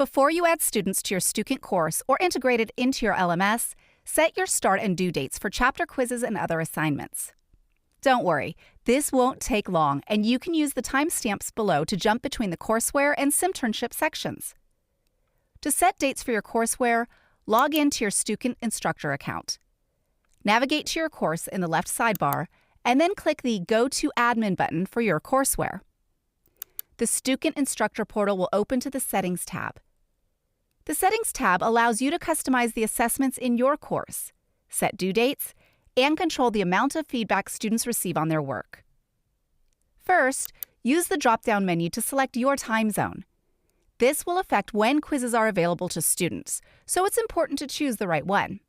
Before you add students to your Stukent course or integrate it into your LMS, set your start and due dates for chapter quizzes and other assignments. Don't worry, this won't take long, and you can use the timestamps below to jump between the courseware and Simternship sections. To set dates for your courseware, log in to your Stukent instructor account. Navigate to your course in the left sidebar, and then click the Go to Admin button for your courseware. The Stukent instructor portal will open to the Settings tab. The Settings tab allows you to customize the assessments in your course, set due dates, and control the amount of feedback students receive on their work. First, use the drop-down menu to select your time zone. This will affect when quizzes are available to students, so it's important to choose the right one.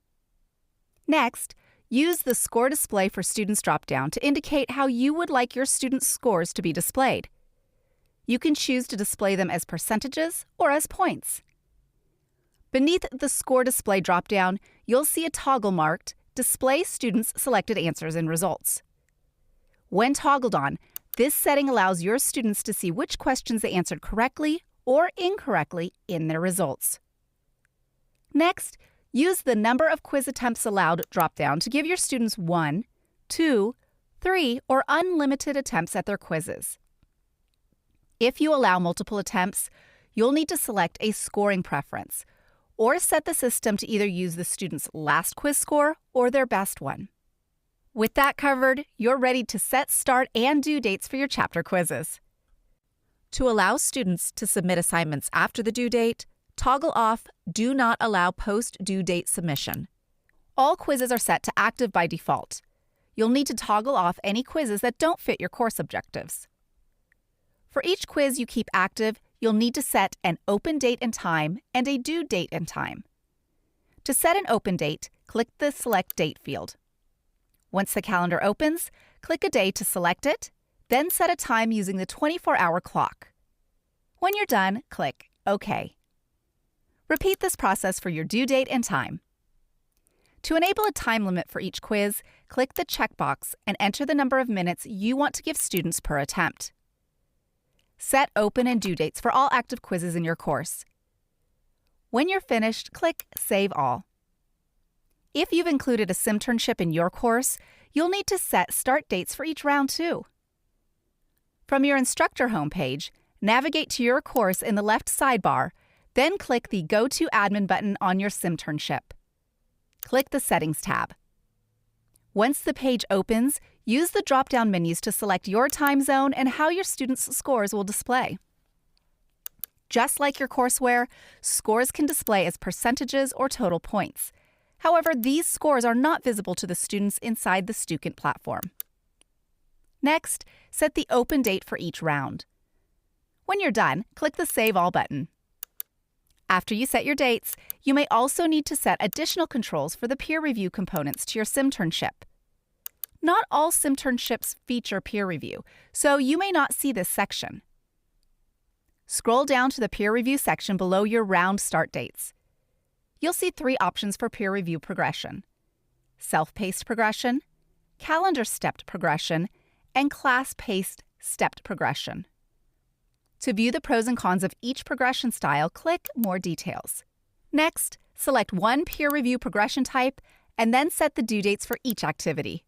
Next, use the Score Display for Students drop-down to indicate how you would like your students' scores to be displayed. You can choose to display them as percentages or as points. Beneath the Score Display drop-down, you'll see a toggle marked Display Students' Selected Answers and Results. When toggled on, this setting allows your students to see which questions they answered correctly or incorrectly in their results. Next, use the Number of Quiz Attempts Allowed drop-down to give your students 1, 2, 3, or unlimited attempts at their quizzes. If you allow multiple attempts, you'll need to select a scoring preference, or set the system to either use the student's last quiz score or their best one. With that covered, you're ready to set start and due dates for your chapter quizzes. To allow students to submit assignments after the due date, toggle off Do Not Allow Post-Due Date Submission. All quizzes are set to active by default. You'll need to toggle off any quizzes that don't fit your course objectives. For each quiz you keep active, you'll need to set an open date and time and a due date and time. To set an open date, click the Select Date field. Once the calendar opens, click a day to select it, then set a time using the 24-hour clock. When you're done, click OK. Repeat this process for your due date and time. To enable a time limit for each quiz, click the checkbox and enter the number of minutes you want to give students per attempt. Set open and due dates for all active quizzes in your course. When you're finished, click Save All. If you've included a Simternship in your course, you'll need to set start dates for each round too. From your instructor homepage, navigate to your course in the left sidebar, then click the Go to Admin button on your Simternship. Click the Settings tab. Once the page opens, use the drop-down menus to select your time zone and how your students' scores will display. Just like your courseware, scores can display as percentages or total points. However, these scores are not visible to the students inside the Stukent platform. Next, set the open date for each round. When you're done, click the Save All button. After you set your dates, you may also need to set additional controls for the peer review components to your Simternship. Not all Simternships feature peer review, so you may not see this section. Scroll down to the peer review section below your round start dates. You'll see 3 options for peer review progression: self-paced progression, calendar-stepped progression, and class-paced stepped progression. To view the pros and cons of each progression style, click More Details. Next, select one peer review progression type and then set the due dates for each activity.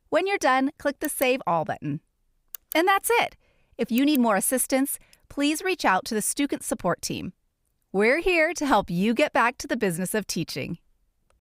When you're done, click the Save All button. And that's it. If you need more assistance, please reach out to the Stukent support team. We're here to help you get back to the business of teaching.